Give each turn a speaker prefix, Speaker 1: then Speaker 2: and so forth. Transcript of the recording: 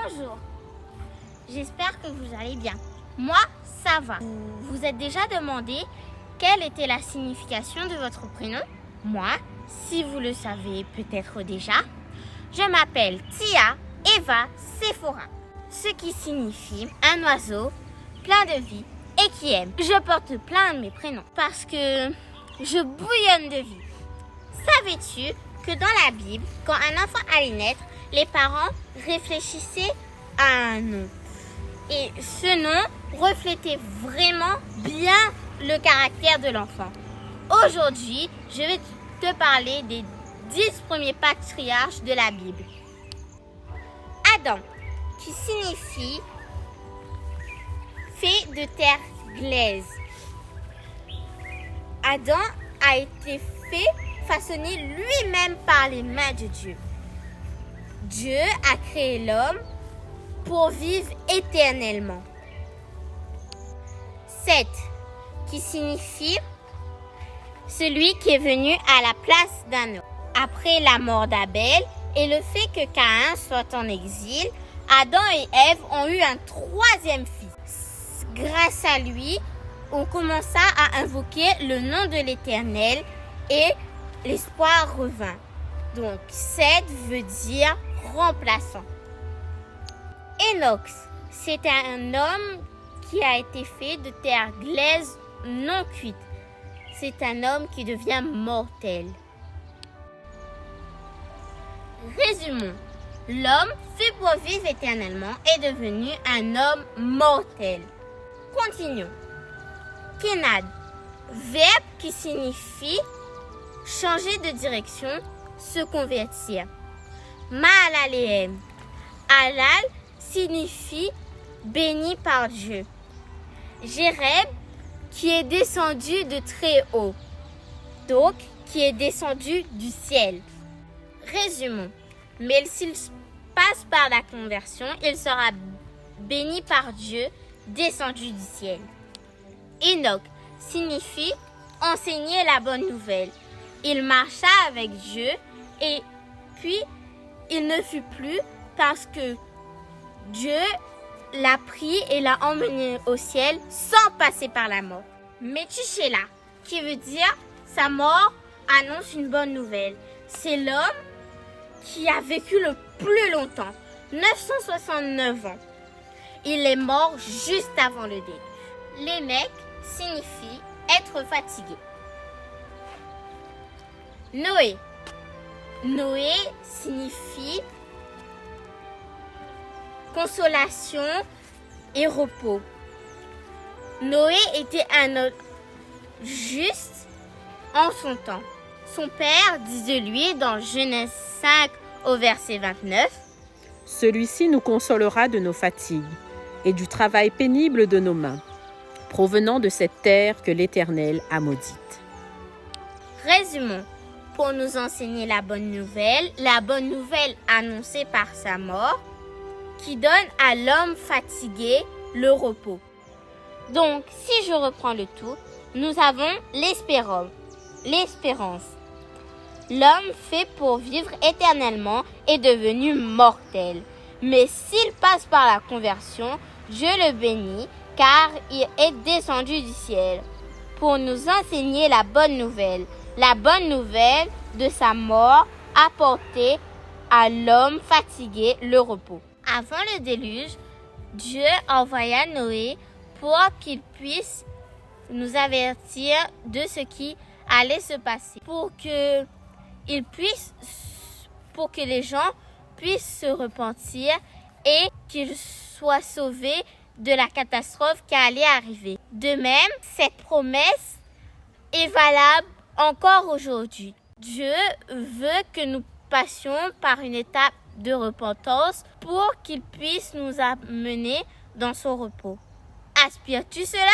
Speaker 1: Bonjour, j'espère que vous allez bien. Moi, ça va. Vous vous êtes déjà demandé quelle était la signification de votre prénom? Moi, si vous le savez peut-être déjà, je m'appelle Tia Eva Sephora, ce qui signifie un oiseau plein de vie et qui aime. Je porte plein de mes prénoms parce que je bouillonne de vie. Savais-tu que dans la Bible, quand un enfant allait naître, les parents réfléchissaient à un nom. Et ce nom reflétait vraiment bien le caractère de l'enfant. Aujourd'hui, je vais te parler des 10 premiers patriarches de la Bible. Adam, qui signifie fait de terre glaise. Adam a été façonné lui-même par les mains de Dieu. Dieu a créé l'homme pour vivre éternellement. Seth, qui signifie celui qui est venu à la place d'un homme. Après la mort d'Abel et le fait que Caïn soit en exil, Adam et Ève ont eu un troisième fils. Grâce à lui, on commença à invoquer le nom de l'Éternel et l'espoir revint. Donc, Seth veut dire remplaçant. Enoch, c'est un homme qui a été fait de terre glaise non cuite. C'est un homme qui devient mortel. Résumons. L'homme fait pour vivre éternellement est devenu un homme mortel. Continuons. Kenad, verbe qui signifie changer de direction, se convertir. Mahalaleel. Halal signifie béni par Dieu. Jéreb, qui est descendu de très haut, donc qui est descendu du ciel. Résumons. Mais s'il passe par la conversion, il sera béni par Dieu, descendu du ciel. Enoch signifie enseigner la bonne nouvelle. Il marcha avec Dieu et puis il ne fut plus parce que Dieu l'a pris et l'a emmené au ciel sans passer par la mort. Métuséla, qui veut dire sa mort annonce une bonne nouvelle. C'est l'homme qui a vécu le plus longtemps, 969 ans. Il est mort juste avant le début. Lémec signifie être fatigué. Noé. Noé signifie consolation et repos. Noé était un homme juste en son temps. Son père dit de lui dans Genèse 5 au verset 29 :
Speaker 2: « Celui-ci nous consolera de nos fatigues et du travail pénible de nos mains, provenant de cette terre que l'Éternel a maudite. »
Speaker 1: Résumons. Pour nous enseigner la bonne nouvelle annoncée par sa mort, qui donne à l'homme fatigué le repos. Donc, si je reprends le tout, nous avons l'espérance. L'homme fait pour vivre éternellement est devenu mortel. Mais s'il passe par la conversion, Dieu le bénit, car il est descendu du ciel pour nous enseigner la bonne nouvelle de sa mort apportée à l'homme fatigué le repos. Avant le déluge, Dieu envoya Noé pour qu'il puisse nous avertir de ce qui allait se passer, pour que les gens puissent se repentir et qu'ils soient sauvés de la catastrophe qui allait arriver. De même, cette promesse est valable encore aujourd'hui. Dieu veut que nous passions par une étape de repentance pour qu'il puisse nous amener dans son repos. Aspires-tu cela?